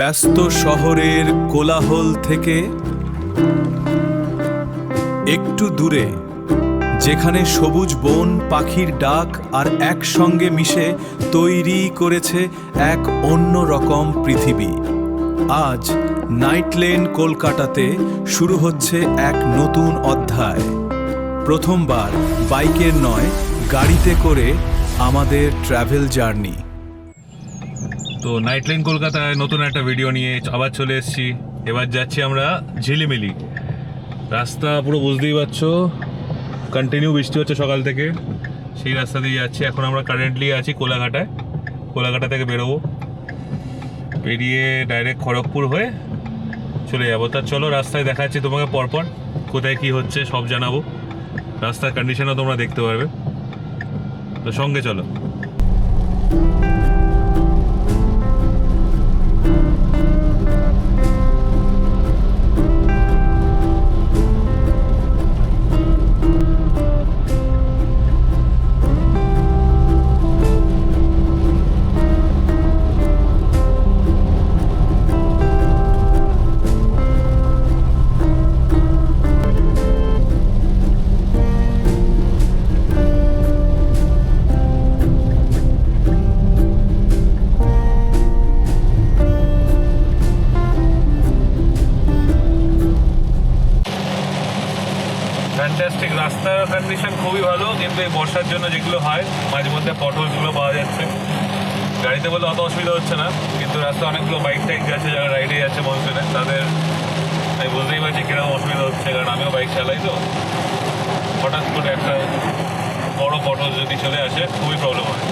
ব্যস্ত শহরের কোলাহল থেকে একটু দূরে, যেখানে সবুজ বন, পাখির ডাক আর একসঙ্গে মিশে তৈরি করেছে এক অন্য রকম পৃথিবী। আজ নাইট লেন কলকাতাতে শুরু হচ্ছে এক নতুন অধ্যায়। প্রথমবার বাইকের নয়, গাড়িতে করে আমাদের ট্রাভেল জার্নি। তো নাইট লাইন কলকাতায় নতুন একটা ভিডিও নিয়ে আবার চলে এসেছি। এবার যাচ্ছি আমরা ঝিলিমিলি। রাস্তা পুরো বুঝতেই পারছো, কন্টিনিউ বৃষ্টি হচ্ছে সকাল থেকে, সেই রাস্তা দিয়ে যাচ্ছি। এখন আমরা কারেন্টলি আছি কোলাঘাটায়। কোলাঘাটা থেকে বেরোবো, বেরিয়ে ডাইরেক্ট খড়গপুর হয়ে চলে যাবো। তা চলো, রাস্তায় দেখাচ্ছি তোমাকে পরপর কোথায় কি হচ্ছে সব জানাবো। রাস্তার কন্ডিশনও তোমরা দেখতে পারবে, তো সঙ্গে চলো। ফ্যান্টাস্টিক, রাস্তার কন্ডিশন খুবই ভালো, কিন্তু এই বর্ষার জন্য যেগুলো হয় মাঝে মধ্যে পটলগুলো পাওয়া যাচ্ছে। গাড়িতে বলতে অত অসুবিধা হচ্ছে না, কিন্তু রাস্তায় অনেকগুলো বাইক টাইক যাচ্ছে যারা রাইডে যাচ্ছে মনসুনে, তাদের আমি বুঝতেই পারছি কিরকম অসুবিধা হচ্ছে, কারণ আমিও বাইক চালাই। তো হঠাৎ করে একটা বড় পটল যদি চলে আসে খুবই প্রবলেম হয়।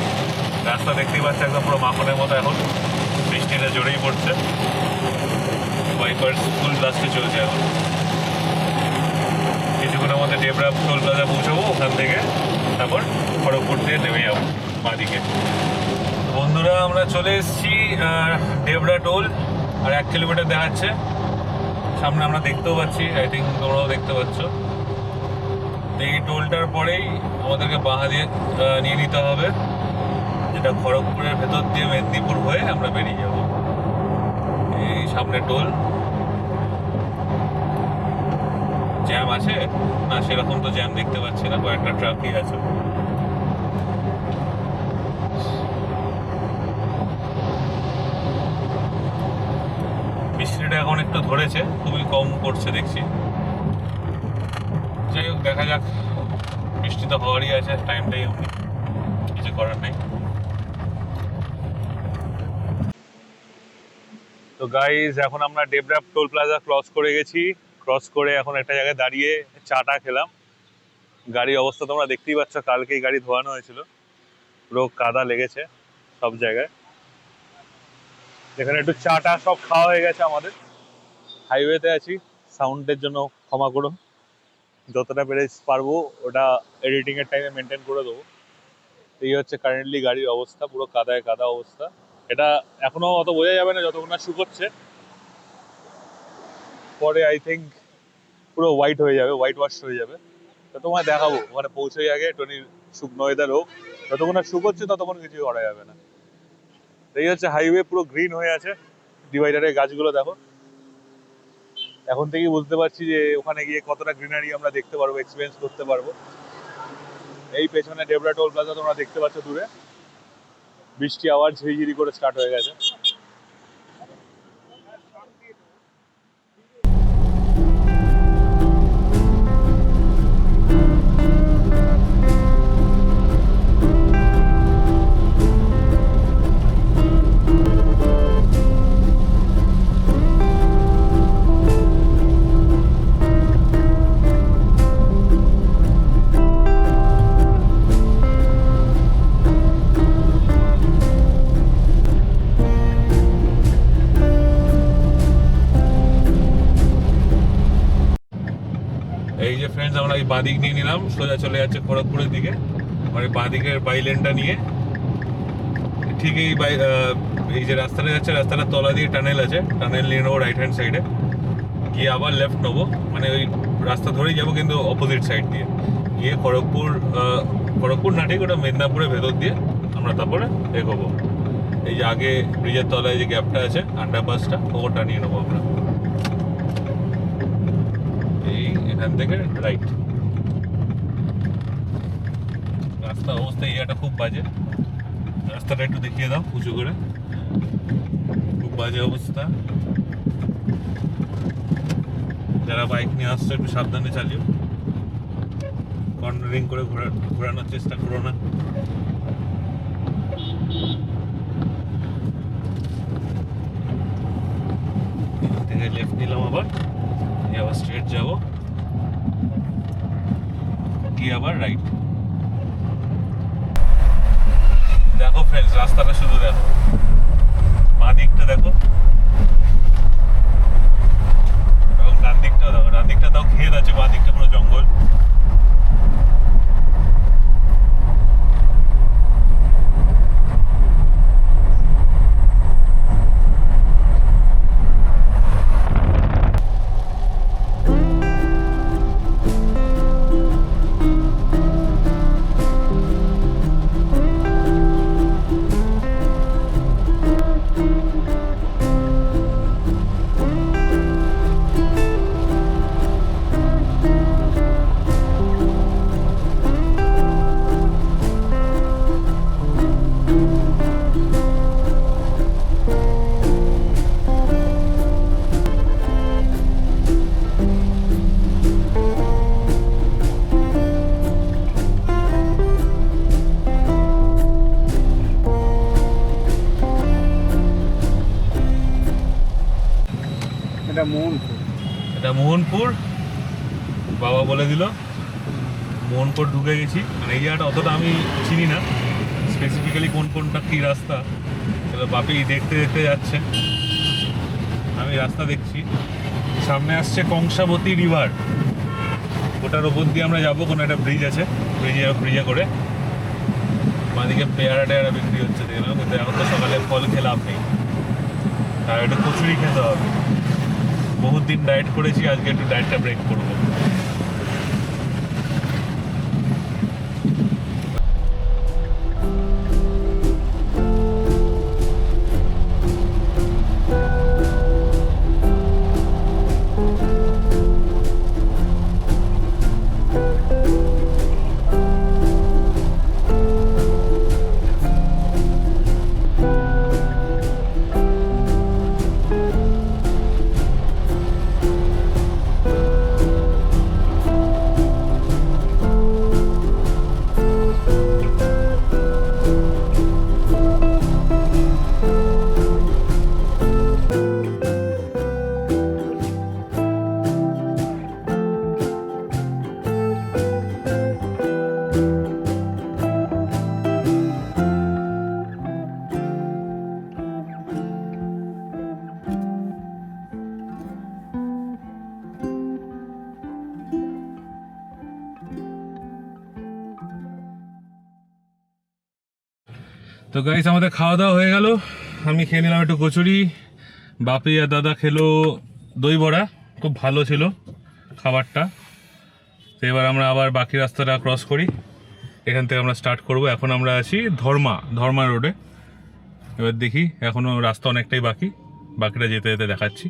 রাস্তা দেখতেই পাচ্ছে একদম পুরো মাখনের মতো, এখন বৃষ্টিটা জোরেই পড়ছে। বাইকার স্কুল রাস্তায় চলছে এখন। কিছুক্ষণের মধ্যে ডেবরা টোল প্লাজা পৌঁছাবো, ওখান থেকে তারপর খড়গপুর দিয়ে নেমে যাবো বাঁদিকে। বন্ধুরা, আমরা চলে এসেছি ডেবরা টোল, আর 1 কিলোমিটার দেখাচ্ছে সামনে, আমরা দেখতেও পাচ্ছি, আই থিঙ্ক তোমরাও দেখতে পাচ্ছ। এই টোলটার পরেই আমাদেরকে বাঁ দিয়ে নিয়ে নিতে হবে, যেটা খড়গপুরের ভেতর দিয়ে মেদিনীপুর হয়ে আমরা বেরিয়ে যাব। এই সামনে টোল। জ্যাম আছে না? সেরকম তো জ্যাম দেখতে পাচ্ছি না, কয়েকটা ট্রাফিক আছে। বৃষ্টিটা এখন একটু ধরেছে, খুবই কম পড়ছে দেখছি। যাই হোক, দেখা যাক। বৃষ্টি তো হওয়ারই আছে, টাইমটাই কিছু করার নেই। তো গাইজ, এখন আমরা ডেবরা টোল প্লাজা ক্রস করে গেছি। ক্রস করে এখন একটা জায়গায় দাঁড়িয়ে চাটা খেলাম। গাড়ির অবস্থা তোমরা দেখতেই পাচ্ছ, কালকেই গাড়ি ধোয়ানো হয়েছিল, পুরো কাদা লেগেছে সব জায়গায়। এখানে একটু চাটা সব খাওয়া হয়ে গেছে আমাদের। হাইওয়েতে আছি, সাউন্ডের জন্য ক্ষমা করো, যতটা পেরে পারবো ওটা এডিটিংয়ের টাইমে মেনটেন করে দেবো। এই হচ্ছে কারেন্টলি গাড়ির অবস্থা, পুরো কাদায় কাদা অবস্থা। এটা এখনো অত বোঝা যাবে না যতক্ষণ না শুকোচ্ছে, পরে আই থিঙ্ক পুরো হোয়াইট হয়ে যাবে, হোয়াইট ওয়াশ হয়ে যাবে। তো তোমায় দেখাবো ওখানে পৌঁছেই, আগে টনির শুকনো ওয়েদার হোক, যতক্ষণ না শুকোচ্ছে ততক্ষণ কিছুই করা যাবে না। এই হচ্ছে হাইওয়ে, পুরো গ্রিন হয়ে আছে, ডিভাইডারের গাছগুলো দেখো। এখন থেকেই বুঝতে পারছি যে ওখানে গিয়ে কতটা গ্রিনারি আমরা দেখতে পারবো, এক্সপিরিয়েন্স করতে পারবো। এই পেছনে ডেবরা টোল প্লাজা তোমরা দেখতে পাচ্ছ দূরে। বৃষ্টি আবার ঝিরিঝিরি করে স্টার্ট হয়ে গেছে। এই যে ফ্রেন্ডস, আমরা এই বাঁদিক নিয়ে নিলাম, সোজা চলে যাচ্ছে খড়গপুরের দিকে। মানে বাঁদিকের বাই লেনটা নিয়ে ঠিক এই যে রাস্তাটা যাচ্ছে, রাস্তাটার তলা দিয়ে টানেল আছে, টানেল নিয়ে নেবো রাইট হ্যান্ড সাইডে, গিয়ে আবার লেফট নেবো, মানে ওই রাস্তা ধরেই যাবো কিন্তু অপোজিট সাইড দিয়ে গিয়ে খড়গপুর না, ঠিক ওটা মেদিনীপুরের ভেতর দিয়ে আমরা তারপরে এগোবো। এই যে আগে ব্রিজের তলায় যে গ্যাপটা আছে আন্ডারপাসটা ওটা নিয়ে নেবো আমরা। এই এখান থেকে রাইট। রাস্তার অবস্থা এরিয়াটা খুব বাজে, রাস্তাটা একটু দেখিয়ে দাও উঁচু করে। খুব বাজে অবস্থা, যারা বাইক নিয়ে আসছো একটু সাবধানে চালিও, কর্নারিং করে ঘোরানোর চেষ্টা করো না। এখান থেকে লেফট নিলাম, আবার স্ট্রেট যাবো, গিয়ে আবার রাইট। দেখো ফ্রেন্ডস, রাস্তাটা শুধু দেখো, বাঁ দিকটা দেখো এবং ডান দিকটাও দেখো। ডান দিকটা তাও ক্ষেত আছে, বাঁ দিকটা পুরো জঙ্গল। এটা মোহনপুর, বাবা বলে দিল মোহনপুর ঢুকে গেছি। মানে এই জায়গাটা অতটা আমি চিনি না স্পেসিফিক্যালি কোনটা কী রাস্তা, সেটা বাপি দেখতে দেখতে যাচ্ছে, আমি রাস্তা দেখছি। সামনে আসছে কংসাবতী রিভার, ওটার ওপর দিয়ে আমরা যাবো। কোনো একটা ব্রিজ আছে, ব্রিজে করে বাঁদিকে পেয়ারা টেয়ারা বিক্রি হচ্ছে দেখলাম, কিন্তু এখন তো সকালে ফল খেলাম নেই, আর একটু কচুরি খেতে হবে। বহুত দিন ডায়েট করেছি, আজকে একটু ডায়েটটা ব্রেক করবো। তো গাইস, আমাদের খাওয়া দাওয়া হয়ে গেল। আমি খেয়ে নিলাম একটু কচুরি, বাপি আর দাদা খেলো দই বড়া, খুব ভালো ছিল খাবারটা। তো এবার আমরা আবার বাকি রাস্তাটা ক্রস করি, এখান থেকে আমরা স্টার্ট করব। এখন আমরা আছি ধর্মা রোডে। এবার দেখি, এখনও রাস্তা অনেকটাই বাকিটা যেতে যেতে দেখাচ্ছি।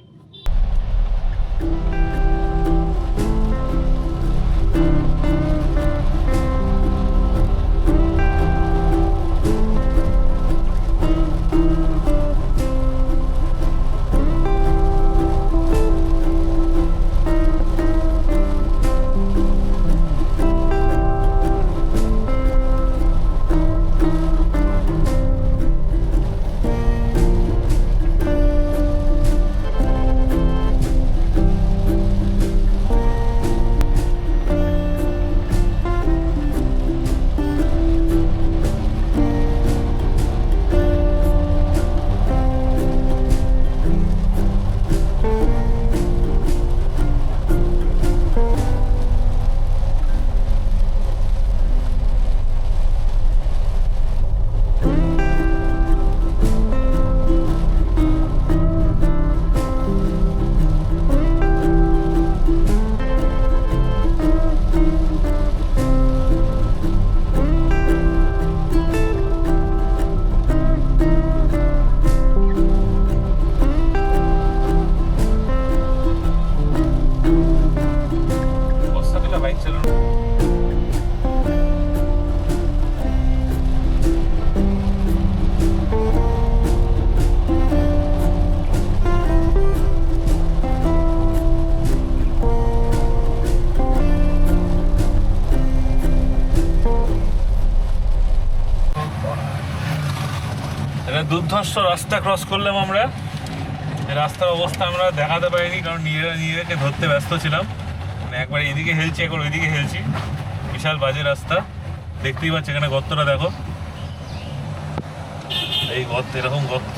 দুর্ধর্ষ রাস্তা ক্রস করলাম আমরা। এই রাস্তার অবস্থা আমরা দেখাতে পারিনি, কারণ নিজেকে ধরতে ব্যস্ত ছিলাম। মানে একবার এদিকে হেলছি, একবার ওইদিকে হেলছি। বিশাল বাজে রাস্তা, দেখতেই পাচ্ছি। এখানে গর্তটা দেখো, এই গর্ত, এরকম গর্ত,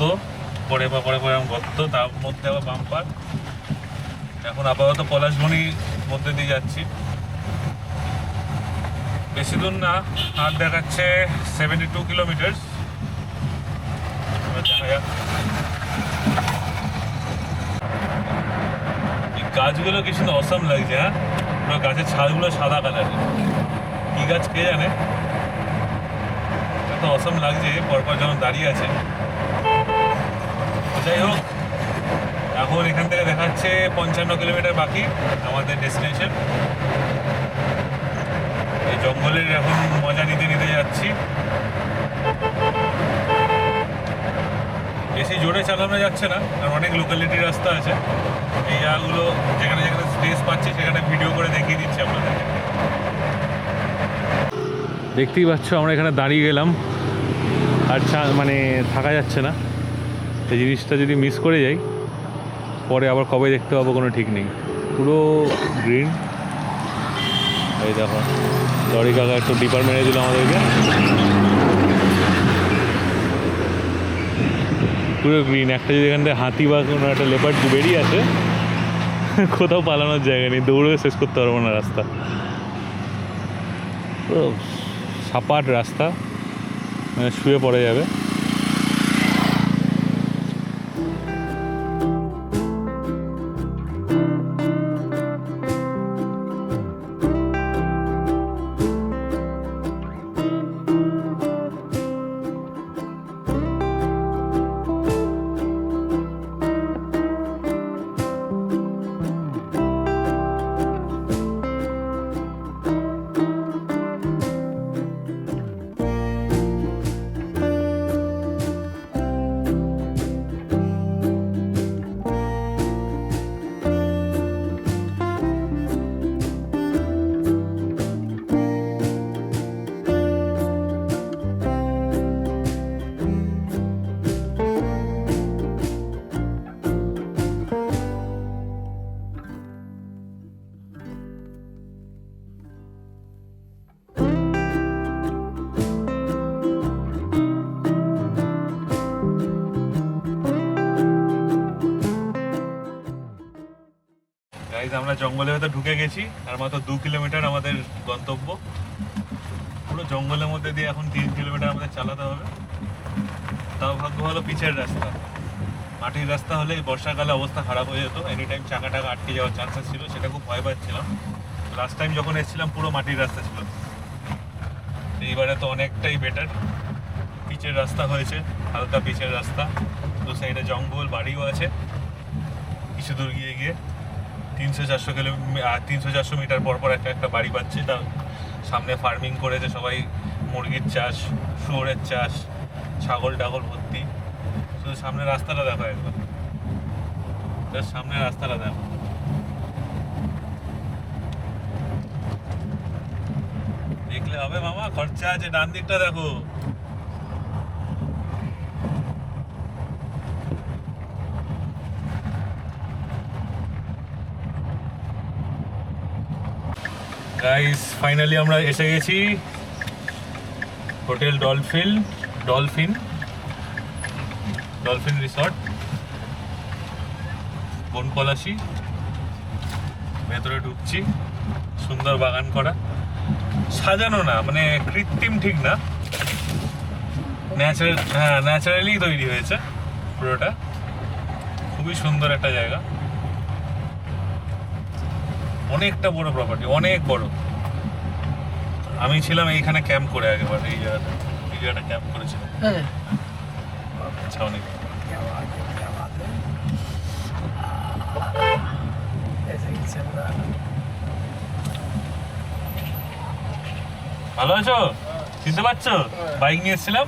পরে এরকম গর্ত, তার মধ্যে আবার বাম্পার। এখন আপাতত পলাশবনির মধ্যে দিয়ে যাচ্ছি, বেশি দূর না, আর দেখাচ্ছে 72 কিলোমিটার। দেখা যাক। এই গাছগুলো কি সুন্দর অসাম লাগছে। হ্যাঁ, পুরো গাছের ছালগুলো সাদা কালারের। কি গাছ কে জানে, এত অসাম লাগছে পরপর যখন দাঁড়িয়ে আছে। যাই হোক, এখন এখান থেকে দেখাচ্ছে 55 কিলোমিটার বাকি আমাদের ডেস্টিনেশন। এই জঙ্গলের এখন মজা নিতে নিতে যাচ্ছি। বেশি জোরে চালানো যাচ্ছে না, কারণ অনেক লোকালিটির রাস্তা আছে। এই জায়গাগুলো যেখানে যেখানে স্পেস পাচ্ছি সেখানে ভিডিও করে দেখিয়ে দিচ্ছি আপনাদেরকে। দেখতেই পাচ্ছ আমরা এখানে দাঁড়িয়ে গেলাম, আর মানে থাকা যাচ্ছে না। এই জিনিসটা যদি মিস করে যাই, পরে আবার কবে দেখতে পাবো কোনো ঠিক নেই। পুরো গ্রিন। এই দেখো, লরি কাকা একটু ডিপার মেরে দিল আমাদেরকে। পুরো গ্রিন। একটা যদি এখান থেকে হাতি বা কোনো একটা লেপার্ড বেরিয়ে আছে, কোথাও পালানোর জায়গা নেই, দৌড়ে শেষ করতে পারবো না রাস্তা। পুরো সাপাট রাস্তা, মানে শুয়ে পড়ে যাবে। আমরা জঙ্গলের ভেতর ঢুকে গেছি, আর মাত্র 2 কিলোমিটার আমাদের গন্তব্য। পুরো জঙ্গলের মধ্যে দিয়ে এখন 3 কিলোমিটার আমাদের চালাতে হবে। তাও ভাগ্য ভালো পিচের রাস্তা। মাটির রাস্তা হলে বর্ষাকালে অবস্থা খারাপ হয়ে যেত, এনি টাইম চাকা টাকা আটকে যাওয়ার চান্সেস ছিল, সেটা খুব ভয় পাচ্ছিলাম। লাস্ট টাইম যখন এসেছিলাম পুরো মাটির রাস্তা ছিল, এইবারে তো অনেকটাই বেটার। পিচের রাস্তা হয়েছে, হালকা পিচের রাস্তা। দু সাইডে জঙ্গল, বাড়িও আছে। কিছু দূর গিয়ে গিয়ে 300-400 মিটার পর পর একটা বাড়ি পাচ্ছে। তার সামনে ফার্মিং করেছে সবাই, মুরগির চাষ, শুয়োরের চাষ, ছাগল টাগল ভর্তি। শুধু সামনে রাস্তাটা দেখো একবার, সামনে রাস্তাটা দেখো। দেখলে হবে মামা, খরচা আছে। ডান দিকটা দেখো, গাইস ফাইনালি আমরা এসে গেছি হোটেল ডলফিন রিসর্ট, বনপলাশি। ভেতরে ঢুকছি, সুন্দর বাগান করা, সাজানো না, মানে কৃত্রিম ঠিক না, ন্যাচারালি তৈরি হয়েছে পুরোটা। খুবই সুন্দর একটা জায়গা, অনেকটা বড় প্রপার্টি, অনেক বড়। আমি ছিলাম এইখানে ক্যাম্প করে আগেবার, এই জায়গাটা ক্যাম্প করেছিলাম। আচ্ছা, অনেক ভালো আছো? চিনতে পারছো? বাইক নিয়ে এসেছিলাম।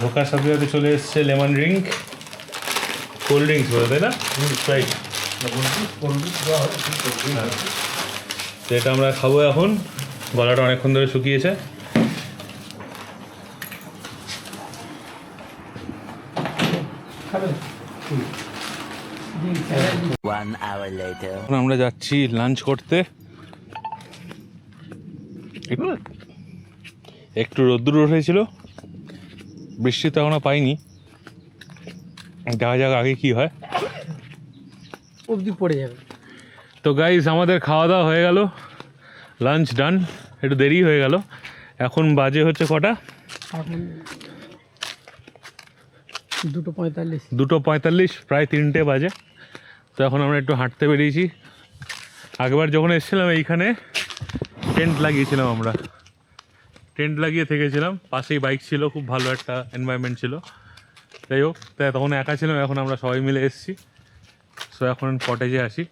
ঢোকার সাথে সাথে চলে এসছে লেমন ড্রিঙ্ক, কোল্ড ড্রিঙ্কস বলে, তাই না? স্প্রাইট। তো এটা আমরা খাবো এখন। গলাটা অনেকক্ষণ ধরে শুকিয়েছে। 1 hour later. এখন আমরা যাচ্ছি লাঞ্চ করতে। একটু রোদ্দুর উঠেছিল, বৃষ্টি তো এখনো পাইনি, দেখা যাক আগে কি হয়। অবধি পড়ে যাবে। তো গাইস, আমাদের খাওয়া দাওয়া হয়ে গেল, লাঞ্চ ডান। একটু দেরি হয়ে গেল, এখন বাজে হচ্ছে কটা? এখন 2:45। 2:45, প্রায় 3টে বাজে। তো এখন আমরা একটু হাঁটতে বেরিয়েছি। আগেবার যখন এসেছিলাম এইখানে টেন্ট লাগিয়েছিলাম, আমরা টেন্ট লাগিয়ে থেকেছিলাম, পাশেই বাইক ছিল, খুব ভালো একটা এনভায়রনমেন্ট ছিল। যাই হোক, তাই তখন একা ছিলাম, এখন আমরা সবাই মিলে এসেছি। সো এখন কটেজে আসি।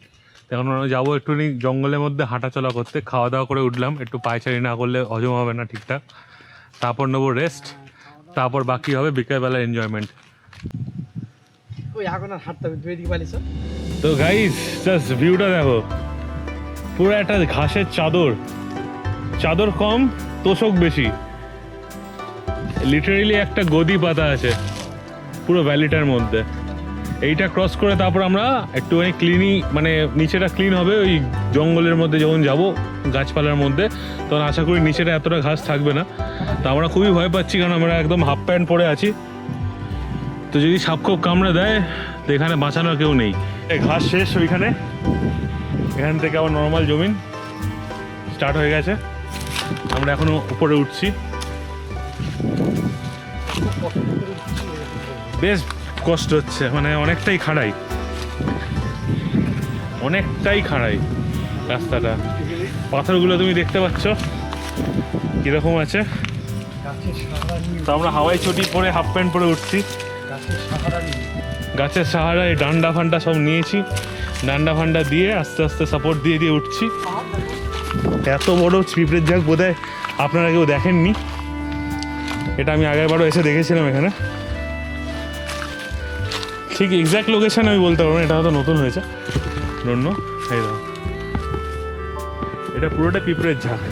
এখন আমরা যাবো একটুখানি জঙ্গলের মধ্যে হাঁটাচলা করতে। খাওয়া দাওয়া করে উঠলাম, একটু পায়চারি না করলে হজম হবে না ঠিকঠাক। তারপর নেবো রেস্ট, তারপর বাকি হবে বিকেলবেলা এনজয়মেন্ট। ওই এখন আর হাঁটতে হবে, তুই এদিকে পালিস। তো গাইস, জাস্ট ভিউটা দেখো, পুরো একটা ঘাসের চাদর, চাদর কম তোষক বেশি, লিটারেলি একটা গদি পাতা আছে পুরো ভ্যালিটার মধ্যে। এইটা ক্রস করে তারপর আমরা একটুখানি ক্লিনই, মানে নিচেটা ক্লিন হবে ওই জঙ্গলের মধ্যে যখন যাব, গাছপালার মধ্যে, তখন আশা করি নিচেটা এতটা ঘাস থাকবে না। তো আমরা খুবই ভয় পাচ্ছি, কারণ আমরা একদম হাফ প্যান্ট পরে আছি। তো যদি সাপ খোপ কামড়ে দেয় তো এখানে বাঁচানোর কেউ নেই। ঘাস শেষ ওইখানে, এখান থেকে আবার নর্মাল জমিন স্টার্ট হয়ে গেছে। আমরা এখনো উপরে উঠছি, বেশ কষ্ট হচ্ছে, মানে অনেকটাই খাড়াই, অনেকটাই খাড়াই রাস্তাটা। পাথরগুলো তুমি দেখতে পাচ্ছ কিরকম আছে। তো আমরা হাওয়াই চটি পরে হাফ প্যান্ট পরে উঠছি। গাছের সাহারায় ডান্ডা ফান্ডা সব নিয়েছি, ডান্ডা ফান্ডা দিয়ে আস্তে আস্তে সাপোর্ট দিয়ে দিয়ে উঠছি। এত বড় পিঁপড়ের ঝাঁক বোধহয় আপনারা কেউ দেখেননি, এটা আমি আগেরবারও এসে দেখেছিলাম এখানে। ঠিক এক্স্যাক্ট লোকেশন আমি বলতে পারবো না, এটা হয়তো নতুন হয়েছে, অন্য। এই দেখো, এটা পুরোটা পিঁপড়ের ঝাঁক।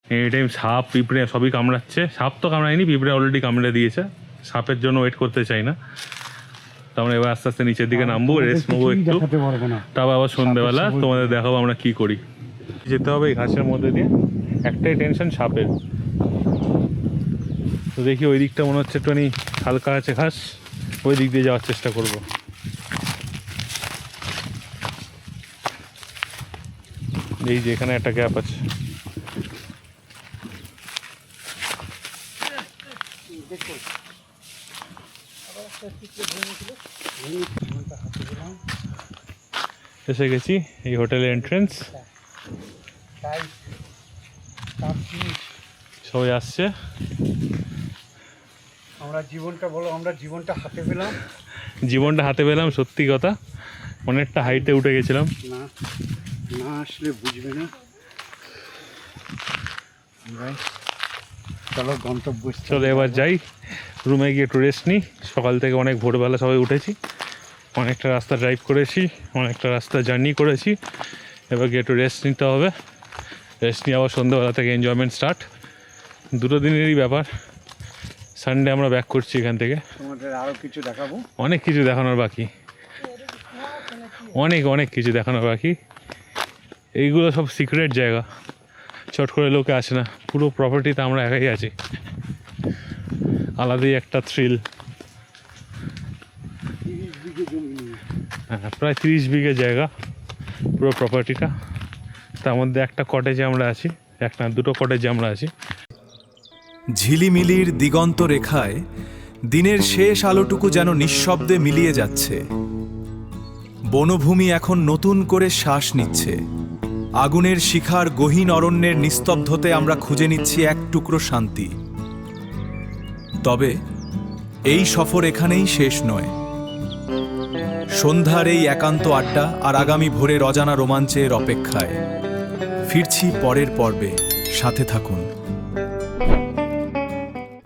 এই টাইম সাপ পিঁপড়ে সবই কামড়াচ্ছে। সাপ তো কামড়ায়নি, পিঁপড়ে অলরেডি কামড়ে দিয়েছে। সাপের জন্য ওয়েট করতে চাই না। তো আমরা এবার আস্তে আস্তে নিচের দিকে নামবো, রেস্ট নেবো একটু, তারপর আবার সন্ধ্যেবেলা তোমাদের দেখাবো আমরা কি করি। যেতে হবে এই ঘাসের মধ্যে দিয়ে, একটাই টেনশন সাপের। তো দেখি ওই দিকটা মনে হচ্ছে একটুখানি হালকা আছে ঘাস, ওই দিক দিয়ে যাওয়ার চেষ্টা করব। এই যে এখানে একটা গ্যাপ আছে। এসে গেছি এই হোটেলের এন্ট্রেন্স, সবাই আসছে। আমরা জীবনটা হাতে পেলাম। জীবনটা হাতে পেলাম, সত্যি কথা। অনেকটা হাইটে উঠে গেছিলাম, না আসলে বুঝবে না। চলো গন্তব্য, চলো এবার যাই রুমে গিয়ে একটু রেস্ট নিই। সকাল থেকে অনেক ভোরবেলা সবাই উঠেছি, অনেকটা রাস্তা ড্রাইভ করেছি, অনেকটা রাস্তা জার্নি করেছি। এবার গিয়ে একটু রেস্ট নিতে হবে, রেস্ট নিয়ে আবার সন্ধ্যেবেলা থেকে এনজয়মেন্ট স্টার্ট। দুটো দিনেরই ব্যাপার। সানডে আমরা ব্যাক করছি এখান থেকে। তোমাদের আরও কিছু দেখাবো, অনেক কিছু দেখানোর বাকি, অনেক অনেক কিছু দেখানোর বাকি। এইগুলো সব সিক্রেট জায়গা, চট করে লোকে আসে না। পুরো প্রপার্টিতে আমরা একাই আছি, আলাদাই একটা থ্রিল। হ্যাঁ, প্রায় 30 বিঘে জায়গা পুরো প্রপার্টিটা। তার মধ্যে একটা কটেজে আমরা আছি, একটা দুটো কটেজে আমরা আছি। ঝিলিমিলির দিগন্ত রেখায় দিনের শেষ আলোটুকু যেন নিঃশব্দে মিলিয়ে যাচ্ছে। বনভূমি এখন নতুন করে শ্বাস নিচ্ছে। আগুনের শিখার গহীন অরণ্যের নিস্তব্ধতে আমরা খুঁজে নিচ্ছি এক টুকরো শান্তি। তবে এই সফর এখানেই শেষ নয়। সন্ধ্যার এই একান্ত আড্ডা আর আগামী ভোরের অজানা রোমাঞ্চের অপেক্ষায়। ফিরছি পরের পর্বে, সাথে থাকুন।